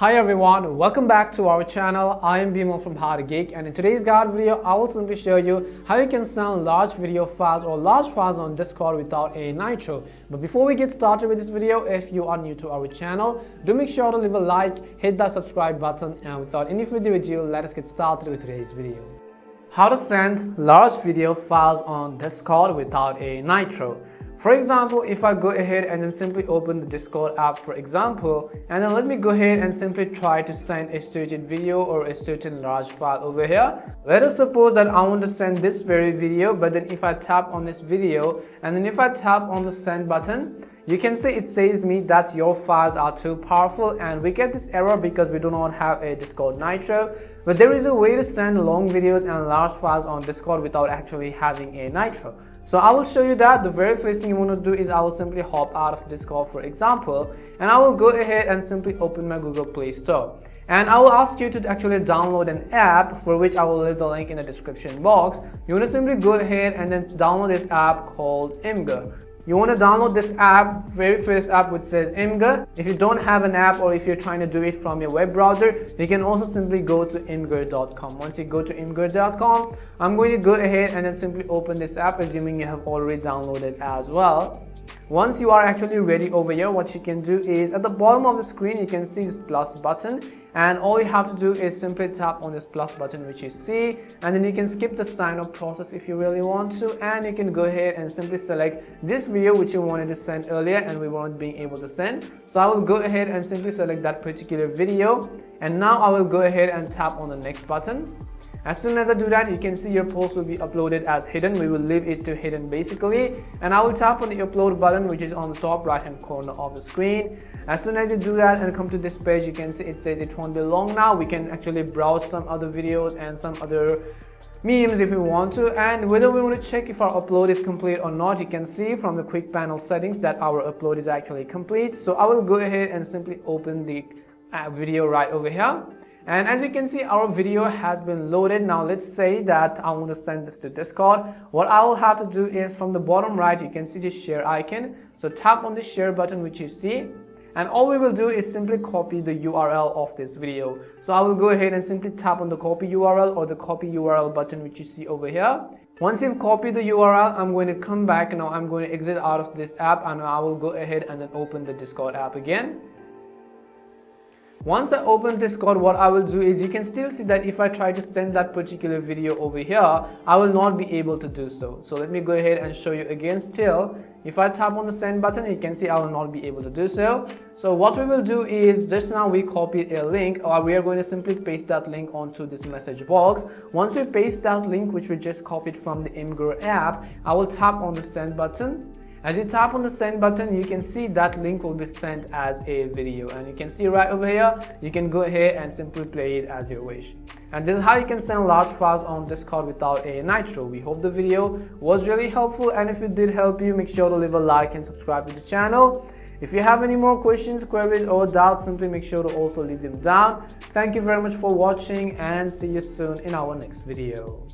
Hi everyone, welcome back to our channel. I am Bimo from Geek, and in today's guide video I will simply show you how you can send large video files or large files on Discord without a Nitro. But before we get started with this video, if you are new to our channel, do make sure to leave a like, hit that subscribe button, and without any further ado, let us get started with today's video. How to send large video files on Discord without a Nitro. For example, if I go ahead and then simply open the Discord app, for example, and then let me go ahead and simply try to send a certain video or a certain large file over here. Let us suppose that I want to send this very video, but then if I tap on this video and then if I tap on the send button, you can see it says me that your files are too powerful, and we get this error because we do not have a Discord Nitro. But there is a way to send long videos and large files on Discord without actually having a Nitro. So I will show you that. The very first thing you want to do is I will simply hop out of Discord, for example, and I will go ahead and simply open my Google Play Store. And I will ask you to actually download an app, for which I will leave the link in the description box. You want to simply go ahead and then download this app called Imgur. You want to download this app, very first app which says Imgur. If you don't have an app or if you're trying to do it from your web browser, you can also simply go to imgur.com. Once you go to imgur.com, I'm going to go ahead and then simply open this app, assuming you have already downloaded as well. Once you are actually ready over here, what you can do is at the bottom of the screen you can see this plus button, and all you have to do is simply tap on this plus button which you see, and then you can skip the sign up process if you really want to, and you can go ahead and simply select this video which you wanted to send earlier and we weren't being able to send. So I will go ahead and simply select that particular video, and now I will go ahead and tap on the next button. As soon as I do that, you can see your post will be uploaded as hidden. We will leave it to hidden basically, and I will tap on the upload button which is on the top right hand corner of the screen. As soon as you do that and come to this page, you can see it says it won't be long now. We can actually browse some other videos and some other memes if we want to, and whether we want to check if our upload is complete or not, you can see from the quick panel settings that our upload is actually complete. So I will go ahead and simply open the video right over here. And as you can see, our video has been loaded. Now let's say that I want to send this to Discord. What I will have to do is from the bottom right, you can see the share icon. So tap on the share button which you see, and all we will do is simply copy the URL of this video. So I will go ahead and simply tap on the copy URL or the copy URL button which you see over here. Once you've copied the URL, I'm going to come back. Now I'm going to exit out of this app, and I will go ahead and then open the Discord app again. Once I open Discord, what I will do is you can still see that if I try to send that particular video over here, I will not be able to do so. So let me go ahead and show you again. Still, if I tap on the send button, you can see I will not be able to do so. So what we will do is, just now we copied a link, or we are going to simply paste that link onto this message box. Once we paste that link which we just copied from the Imgur app, I will tap on the send button. As you tap on the send button, you can see that link will be sent as a video, and you can see right over here, you can go ahead and simply play it as you wish. And this is how you can send large files on Discord without a Nitro. We hope the video was really helpful, and if it did help you, make sure to leave a like and subscribe to the channel. If you have any more questions, queries or doubts, simply make sure to also leave them down. Thank you very much for watching, and see you soon in our next video.